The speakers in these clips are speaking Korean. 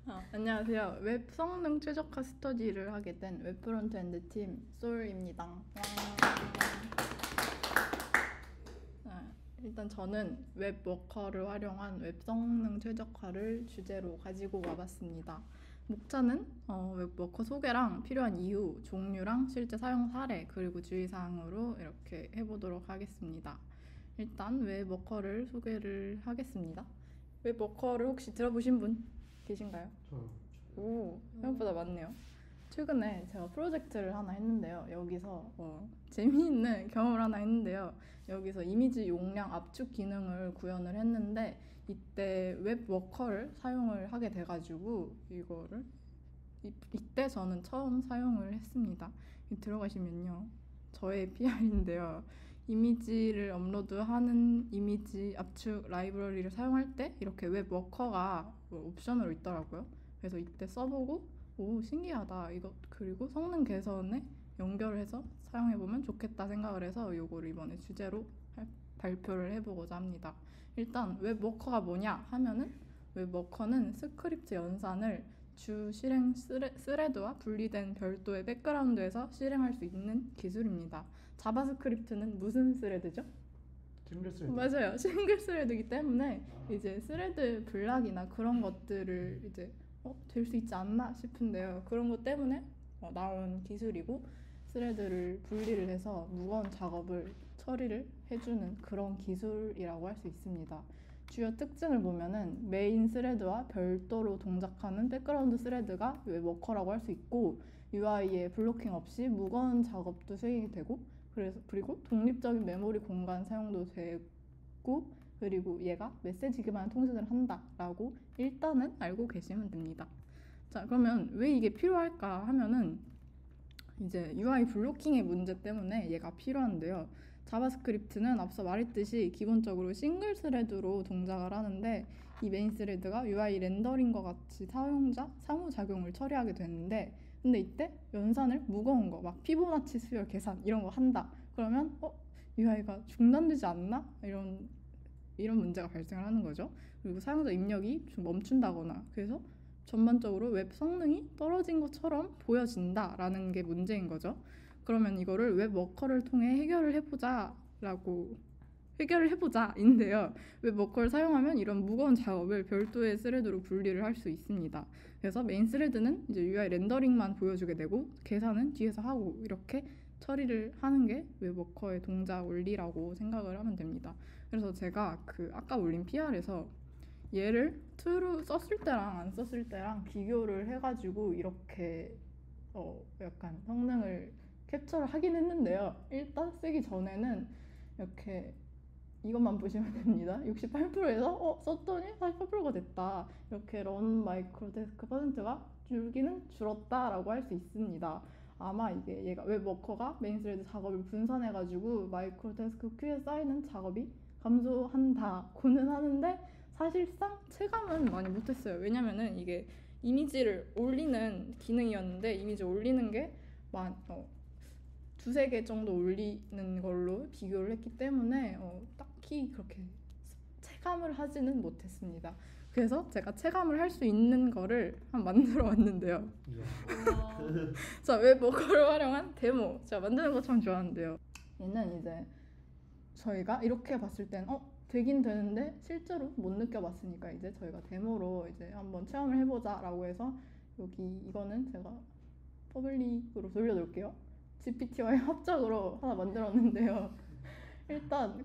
안녕하세요. 웹 성능 최적화 스터디를 하게 된 웹 프론트엔드 팀 솔입니다. 일단 저는 웹 워커를 활용한 웹 성능 최적화를 주제로 가지고 와봤습니다. 목차는 웹 워커 소개랑 필요한 이유, 종류랑 실제 사용 사례, 그리고 주의사항으로 이렇게 해보도록 하겠습니다. 일단 웹 워커를 소개를 하겠습니다. 웹 워커를 혹시 들어보신 분 계신가요? 저요. 오, 생각보다 많네요. 최근에 제가 프로젝트를 하나 했는데요. 여기서 재미있는 경험을 하나 했는데요. 여기서 이미지 용량 압축 기능을 구현을 했는데 이때 웹 워커를 사용을 하게 돼가지고 이거를 이때 저는 처음 사용을 했습니다. 들어가시면요. 저의 PR인데요. 이미지를 업로드하는 이미지 압축 라이브러리를 사용할 때 이렇게 웹 워커가 옵션으로 있더라고요. 그래서 이때 써보고 오 신기하다 이거 그리고 성능 개선에 연결을 해서 사용해보면 좋겠다 생각을 해서 이거를 이번에 주제로 발표를 해보고자 합니다. 일단 웹 워커가 뭐냐 하면은 웹 워커는 스크립트 연산을 주 실행 스레드와 분리된 별도의 백그라운드에서 실행할 수 있는 기술입니다. 자바스크립트는 무슨 스레드죠? 싱글 스레드. 맞아요. 싱글 스레드이기 때문에 이제 스레드 블락이나 그런 것들을 이제 될 수 있지 않나 싶은데요. 그런 것 때문에 나온 기술이고 스레드를 분리를 해서 무거운 작업을 처리를 해주는 그런 기술이라고 할 수 있습니다. 주요 특징을 보면은 메인 스레드와 별도로 동작하는 백그라운드 스레드가 웹 워커라고 할 수 있고 UI에 블로킹 없이 무거운 작업도 수행이 되고 그리고 독립적인 메모리 공간 사용도 되고 그리고 얘가 메시지 기반의 통신을 한다라고 일단은 알고 계시면 됩니다. 자, 그러면 왜 이게 필요할까 하면은 이제 UI 블로킹의 문제 때문에 얘가 필요한데요. 자바스크립트는 앞서 말했듯이 기본적으로 싱글 스레드로 동작을 하는데 이 메인 스레드가 UI 렌더링과 같이 사용자 상호작용을 처리하게 되는데 근데 이때 연산을 무거운 거 막 피보나치 수열 계산 이런 거 한다. 그러면 UI가 중단되지 않나? 이런 문제가 발생을 하는 거죠. 그리고 사용자 입력이 좀 멈춘다거나 그래서 전반적으로 웹 성능이 떨어진 것처럼 보여진다라는 게 문제인 거죠. 그러면 이거를 웹 워커를 통해 해결을 해보자인데요. 웹 워커를 사용하면 이런 무거운 작업을 별도의 스레드로 분리를 할 수 있습니다. 그래서 메인 스레드는 이제 UI 렌더링만 보여주게 되고 계산은 뒤에서 하고 이렇게 처리를 하는 게 웹 워커의 동작 원리라고 생각을 하면 됩니다. 그래서 제가 그 아까 올린 PR에서 얘를 true 썼을 때랑 안 썼을 때랑 비교를 해가지고 이렇게 약간 성능을 캡처를 하긴 했는데요. 일단 쓰기 전에는 이렇게 이것만 보시면 됩니다. 68%에서 썼더니 48%가 됐다. 이렇게 런 마이크로 데스크 퍼센트가 줄기는 줄었다라고 할 수 있습니다. 아마 이게 얘가 웹 워커가 메인 스레드 작업을 분산해가지고 마이크로 데스크 큐에 쌓이는 작업이 감소한다고는 하는데 사실상 체감은 많이 못했어요. 왜냐면은 이게 이미지를 올리는 기능이었는데 이미지 올리는 게 두세 개 정도 올리는 걸로 비교를 했기 때문에 딱히 그렇게 체감을 하지는 못했습니다. 그래서 제가 체감을 할 수 있는 거를 만들어 왔는데요. 자, 웹 워커를 활용한 데모. 제가 만드는 거 참 좋아하는데요. 얘는 이제 저희가 이렇게 봤을 땐 되긴 되는데 실제로 못 느껴봤으니까 이제 저희가 데모로 이제 한번 체험을 해보자라고 해서 여기 이거는 제가 퍼블릭으로 돌려놓을게요. GPT와의 합작으로 하나 만들었는데요. 일단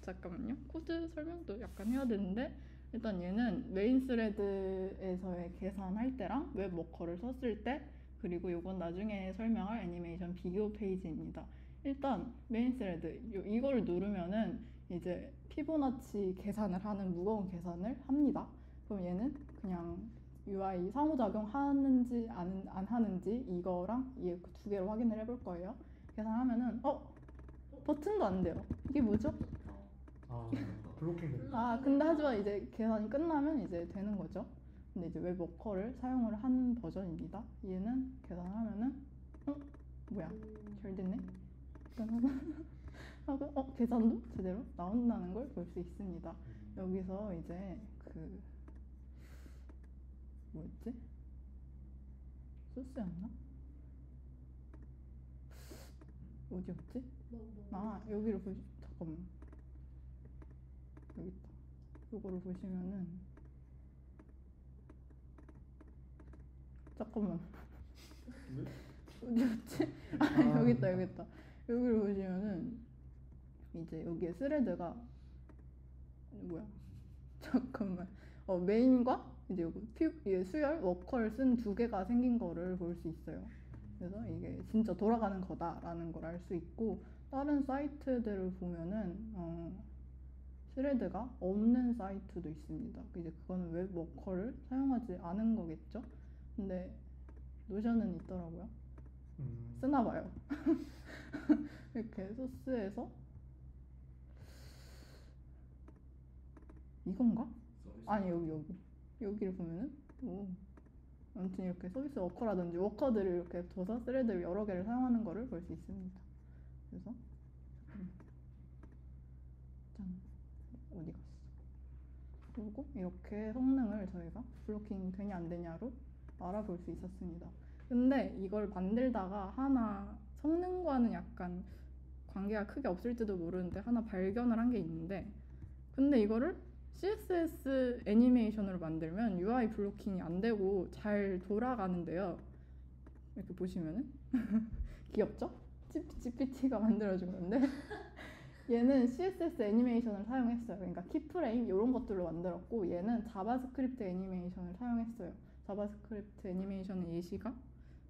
잠깐만요. 코드 설명도 약간 해야 되는데 일단 얘는 메인 스레드에서의 계산할 때랑 웹 워커를 썼을 때 그리고 이건 나중에 설명할 애니메이션 비교 페이지입니다. 일단 메인 스레드 이거를 누르면은 이제 피보나치 계산을 하는 무거운 계산을 합니다. 그럼 얘는 그냥 UI 상호작용 하는지 안 하는지 이거랑 이 두 개로 확인을 해볼 거예요. 계산하면은 버튼도 안 돼요. 이게 뭐죠? 블로킹 됐다. 근데 하지만 이제 계산이 끝나면 이제 되는 거죠. 근데 이제 웹 워커를 사용을 한 버전입니다. 얘는 계산하면은 뭐야 잘 됐네. 하고 계산도 제대로 나온다는 걸 볼 수 있습니다. 여기서 이제 어디였지? 소스였나? 어디였지? 아 여기를 잠깐만 여기 있다. 요거를 보시면은 잠깐만 어디였지? 아 여기 있다 여기 있다. 여기를 보시면은 이제 여기에 스레드가 뭐야? 잠깐만. 메인과 이제 요거 수열 워커를 쓴 두 개가 생긴 거를 볼 수 있어요. 그래서 이게 진짜 돌아가는 거다라는 걸 알 수 있고 다른 사이트들을 보면은 스레드가 없는 사이트도 있습니다. 이제 그거는 웹 워커를 사용하지 않은 거겠죠. 근데 노션은 있더라고요. 쓰나 봐요. 이렇게 소스에서 이건가? 아니 여기를 보면은 아무튼 이렇게 서비스 워커라든지 워커들을 이렇게 둬서 스레드를 여러 개를 사용하는 거를 볼 수 있습니다. 그래서 짠 어디 갔어? 그리고 이렇게 성능을 저희가 블로킹 되냐 안 되냐로 알아볼 수 있었습니다. 근데 이걸 만들다가 하나 성능과는 약간 관계가 크게 없을지도 모르는데 하나 발견을 한 게 있는데 근데 이거를 CSS 애니메이션으로 만들면 UI 블로킹이 안 되고 잘 돌아가는데요. 이렇게 보시면은 귀엽죠? GPT가 만들어준 건데 얘는 CSS 애니메이션을 사용했어요. 그러니까 키프레임 이런 것들로 만들었고 얘는 자바스크립트 애니메이션을 사용했어요. 자바스크립트 애니메이션의 예시가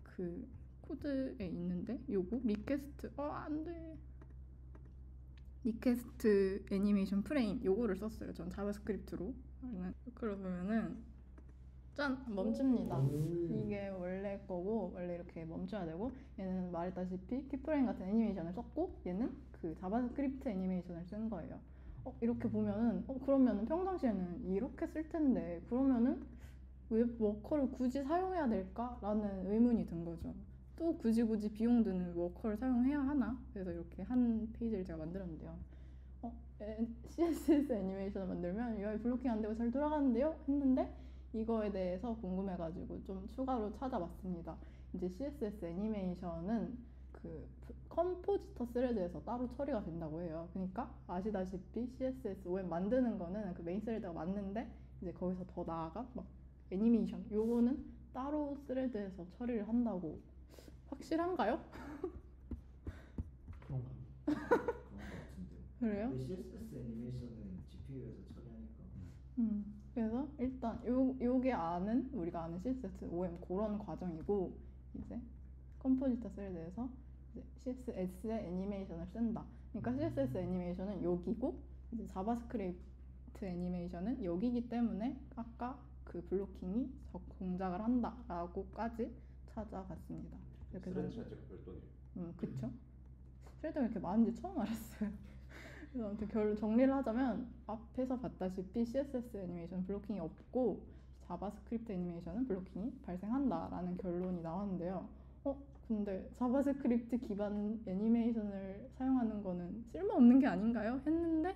그 코드에 있는데 요거 리퀘스트 안돼 리퀘스트 애니메이션 프레임 요거를 썼어요. 전 자바스크립트로. 그러면은 짠 멈춥니다. 이게 원래 거고 원래 이렇게 멈춰야 되고 얘는 말했다시피 키프레임 같은 애니메이션을 썼고 얘는 그 자바스크립트 애니메이션을 쓴 거예요. 이렇게 보면은 그러면은 평상시에는 이렇게 쓸 텐데 그러면은 웹 워커를 굳이 사용해야 될까라는 의문이 든 거죠. 또 굳이 비용 드는 워커를 사용해야 하나? 그래서 이렇게 한 페이지를 제가 만들었는데요. CSS 애니메이션을 만들면 UI 블로킹 안 되고 잘 돌아가는데요? 했는데 이거에 대해서 궁금해가지고 좀 추가로 찾아봤습니다. 이제 CSS 애니메이션은 그 컴포지터 스레드에서 따로 처리가 된다고 해요. 그러니까 아시다시피 CSS OM 만드는 거는 그 메인 스레드가 맞는데 이제 거기서 더 나아가 막 애니메이션 요거는 따로 스레드에서 처리를 한다고. 확실한가요? 그런가? 그런 거 같은데요. 그래요? 근데 CSS 애니메이션은 GPU에서 처리하니까. 그래서 일단 요게 우리가 아는 CSS OM 그런 과정이고 이제 컴포지터 스레드에서 이제 CSS의 애니메이션을 쓴다. 그러니까 CSS 애니메이션은 여기고 이제 자바스크립트 애니메이션은 여기기 때문에 아까 그 블로킹이 동작을 한다라고까지 찾아봤습니다. 이렇게 스레드 자체가 별도네요. 그쵸? 스레드가 이렇게 많은지 처음 알았어요. 그래서 아무튼 정리를 하자면 앞에서 봤다시피 CSS 애니메이션 블로킹이 없고 자바스크립트 애니메이션은 블로킹이 발생한다라는 결론이 나왔는데요. 근데 자바스크립트 기반 애니메이션을 사용하는 거는 쓸모없는 게 아닌가요? 했는데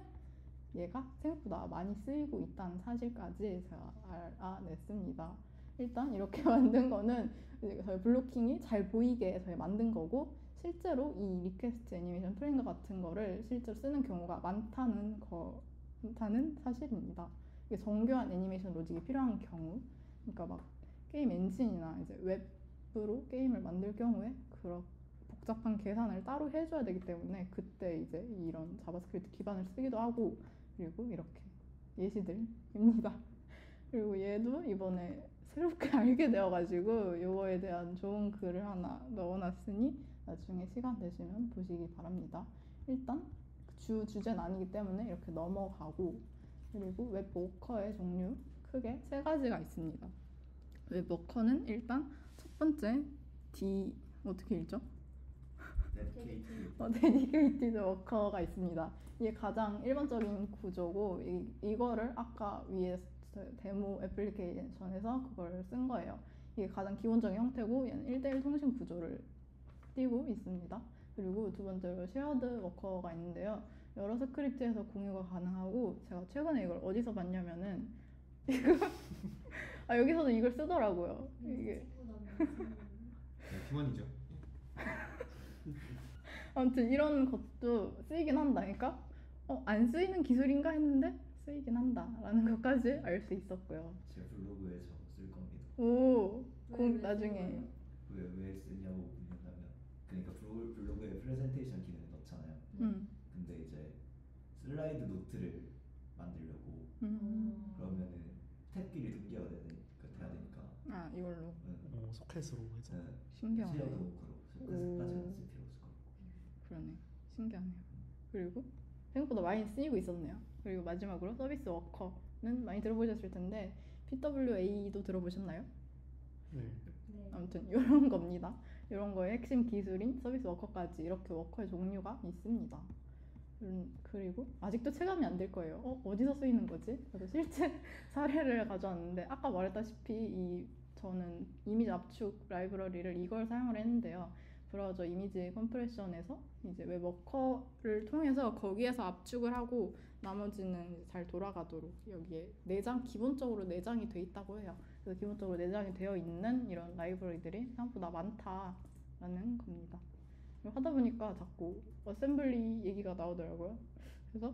얘가 생각보다 많이 쓰이고 있다는 사실까지 제가 알아냈습니다. 일단 이렇게 만든 거는 저희 블로킹이 잘 보이게 저희 만든 거고 실제로 이 리퀘스트 애니메이션 프레임과 같은 거를 실제로 쓰는 경우가 많다는 사실입니다. 이게 정교한 애니메이션 로직이 필요한 경우, 그러니까 막 게임 엔진이나 이제 웹으로 게임을 만들 경우에 그런 복잡한 계산을 따로 해줘야 되기 때문에 그때 이제 이런 자바스크립트 기반을 쓰기도 하고 그리고 이렇게 예시들입니다. 그리고 얘도 이번에 새롭게 알게 되어가지고 이거에 대한 좋은 글을 하나 넣어놨으니 나중에 시간 되시면 보시기 바랍니다. 일단 주제는 아니기 때문에 이렇게 넘어가고 그리고 웹 워커의 종류 크게 세 가지가 있습니다. 웹 워커는 일단 첫 번째 어떻게 읽죠? 데디케이티드 워커가 있습니다. 이게 가장 일반적인 구조고 이거를 아까 위에 데모 애플리케이션에서 그걸 쓴 거예요. 이게 가장 기본적인 형태고 얘는 1대1 통신 구조를 띄고 있습니다. 그리고 두 번째로 쉐어드 워커가 있는데요. 여러 스크립트에서 공유가 가능하고 제가 최근에 이걸 어디서 봤냐면은 이거 아 여기서도 이걸 쓰더라고요. 이게 네, 팀원이죠. 아무튼 이런 것도 쓰이긴 한다니까. 안 쓰이는 기술인가 했는데 쓰이긴 한다라는 것까지 알 수 있었고요. 제 블로그에 저거 쓸 겁니다. 오, 왜 나중에 왜 쓰냐고 묻는다면, 그러니까 블로그에 프레젠테이션 기능을 넣잖아요. 음, 근데 이제 슬라이드 노트를 만들려고 그러면은 탭끼리 동기화가 돼야 되니까. 아 이걸로 소켓으로 해서. 신기하네. 쉐어도 그렇고 소켓까지는 쓸 필요 없을 것 같고. 그러네. 신기하네요. 그리고 생각보다 많이 쓰이고 있었네요. 그리고 마지막으로 서비스 워커는 많이 들어보셨을 텐데 PWA도 들어보셨나요? 네. 아무튼 이런 겁니다. 이런 거의 핵심 기술인 서비스 워커까지 이렇게 워커의 종류가 있습니다. 그리고 아직도 체감이 안 될 거예요. 어디서 쓰이는 거지? 그래서 실제 사례를 가져왔는데 아까 말했다시피 저는 이미지 압축 라이브러리를 이걸 사용을 했는데요. 브라우저 이미지 컴프레션에서 이제 웹 워커를 통해서 거기에서 압축을 하고 나머지는 이제 잘 돌아가도록 여기에 기본적으로 내장이 돼 있다고 해요. 그래서 기본적으로 내장이 되어 있는 이런 라이브러리들이 생각보다 많다라는 겁니다. 하다 보니까 자꾸 어셈블리 얘기가 나오더라고요. 그래서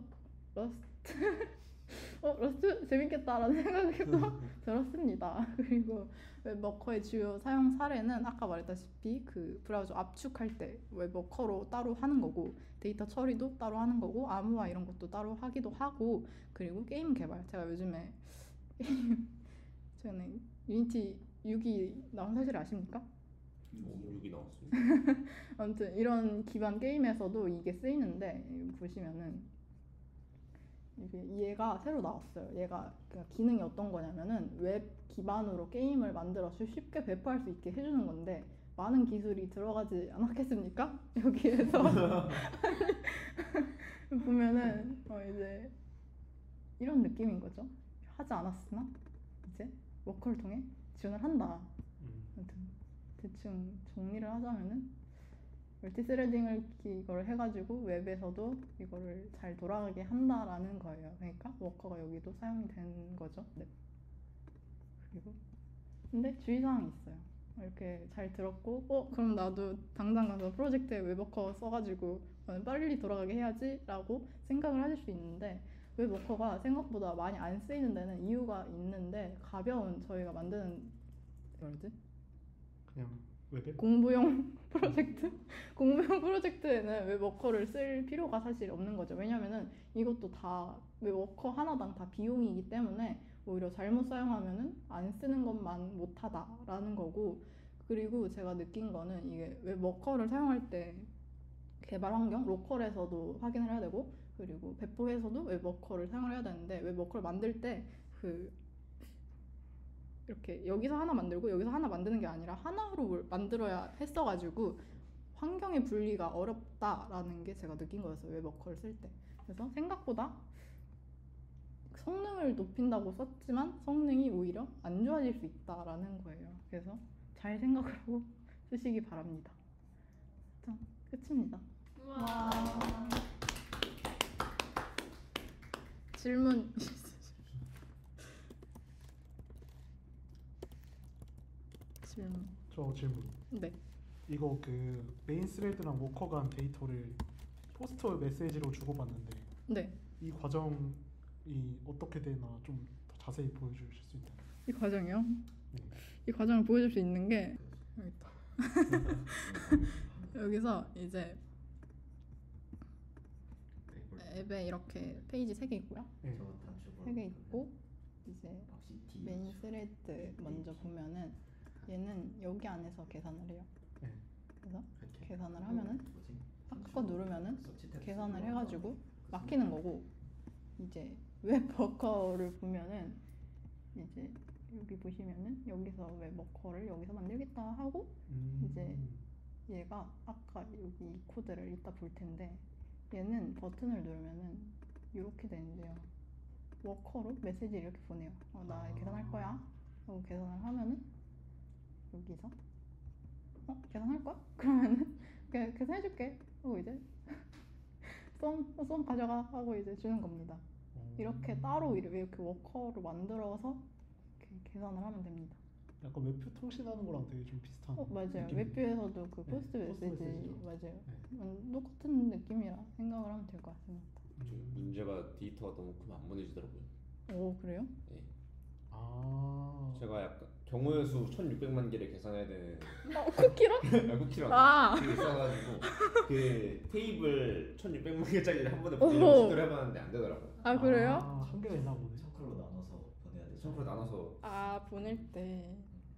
러스트 재밌겠다라는 생각이 또 들었습니다. 그리고 웹워커의 주요 사용 사례는 아까 말했다시피 그 브라우저 압축할 때 웹워커로 따로 하는 거고, 데이터 처리도 따로 하는 거고, 암호화 이런 것도 따로 하기도 하고, 그리고 게임 개발. 제가 요즘에 최근에 유니티 6이 나온 사실 아십니까? 6이 나왔어요. 아무튼 이런 기반 게임에서도 이게 쓰이는데, 이거 보시면은 얘가 새로 나왔어요. 얘가 기능이 어떤 거냐면은 웹 기반으로 게임을 만들어서 쉽게 배포할 수 있게 해주는 건데, 많은 기술이 들어가지 않았겠습니까? 여기에서 보면은 이제 이런 느낌인 거죠. 하지 않았으나 이제 워커를 통해 지원을 한다. 아무튼 대충 정리를 하자면은 멀티스레딩을 이걸 해가지고 웹에서도 이거를 잘 돌아가게 한다라는 거예요. 그러니까 워커가 여기도 사용이 되는 거죠. 네. 그리고 근데 주의사항이 있어요. 이렇게 잘 들었고 그럼 나도 당장 가서 프로젝트에 웹워커 써가지고 빨리 돌아가게 해야지 라고 생각을 하실 수 있는데, 웹워커가 생각보다 많이 안 쓰이는 데는 이유가 있는데, 가벼운 저희가 만드는 뭐지? 그냥 웹에 공부용 프로젝트에는 웹워커를 쓸 필요가 사실 없는 거죠. 왜냐면은 이것도 다 웹워커 하나당 다 비용이기 때문에 오히려 잘못 사용하면은 안 쓰는 것만 못하다라는 거고, 그리고 제가 느낀 거는 이게 웹워커를 사용할 때 개발 환경, 로컬에서도 확인을 해야 되고, 그리고 배포에서도 웹워커를 사용을 해야 되는데, 웹워커를 만들 때 이렇게 여기서 하나 만들고 여기서 하나 만드는 게 아니라 하나로 만들어야 했어가지고 환경의 분리가 어렵다라는 게 제가 느낀 거였어요. 웹워커를 쓸 때. 그래서 생각보다 성능을 높인다고 썼지만 성능이 오히려 안 좋아질 수 있다라는 거예요. 그래서 잘 생각을 하고 쓰시기 바랍니다. 자, 끝입니다. 와. 질문 저 질문. 네. 이거 그 메인 스레드랑 워커 간 데이터를 포스트 메시지로 주고받는데 네. 이 과정이 어떻게 되나 좀 더 자세히 보여주실 수 있나요? 이 과정이요? 네. 이 과정을 보여줄 수 있는 게 여기 있다. 여기서 이제 앱에 이렇게 페이지 3개 있고요. 네. 저거 단축으로 3개 있고 이제 혹시 D 메인 스레드 먼저 보면은 얘는 여기 안에서 계산을 해요. 네. 그래서 이렇게. 계산을 하면은 뭐지? 아까 거 누르면은 서치 탭 계산을 쓰고 해가지고 막히는 거고, 이제 웹워커를 보면은 이제 여기 보시면은 여기서 웹워커를 여기서 만들겠다 하고 이제 얘가 아까 여기 이 코드를 이따 볼 텐데, 얘는 버튼을 누르면은 이렇게 되는데요. 워커로 메시지를 이렇게 보내요. 나 계산할 거야 하고 계산을 하면은 여기서 계산할 거야? 그러면은 계산해줄게 하고 이제 썸 가져가 하고 이제 주는 겁니다. 이렇게 따로 이렇게 워커로 만들어서 이렇게 계산을 하면 됩니다. 약간 웹표 통신하는 거랑 되게 좀 비슷한. 맞아요. 느낌이- 웹뷰에서도 그 네, 포스트 포스트 메시지 메시지죠. 맞아요. 네. 똑같은 느낌이라 생각을 하면 될 것 같습니다. 문제가 데이터가 너무 크면 안 보내지더라고요. 오 그래요? 네. 아. 제가 약간 경우의 수 1,600만 개를 계산해야 되는 쿠키로? 쿠키랑 아. 그게 있어가지고 그 테이블 1,600만 개짜리를 한 번에 오호. 보내려고 시도를 해봤는데 안 되더라고요. 아 그래요? 한계가 있나 보네. 청크로 나눠서 보내야 되죠. 청크로 나눠서 아 보낼 때.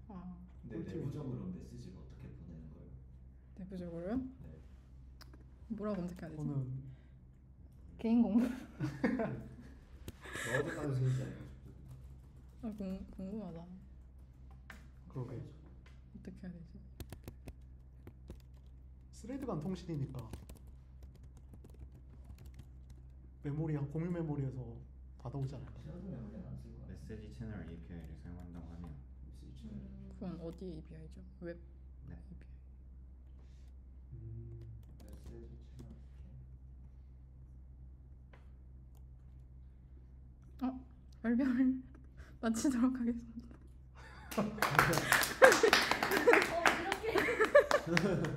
아 근데 내부적으로 메시지를 어떻게 보내는 거예요? 내부적으로요? 네. 뭐라고 검색해야 되지? 저는 개인 공부. 너도 다른 생이잖아요. 아 궁금하다. 그러게. 어떻게 해야 되지? 스레드 간 통신이니까 메모리 공유 메모리에서 받아오지 않을까? 섀도우 메모리는 안 쓸 거 같아요. 메시지 채널 API를 사용한다고 하네요. 메시지 그건 어디 API죠? 웹 네. API. 메시지 채널 발표를 마치도록 하겠습니다. 이렇게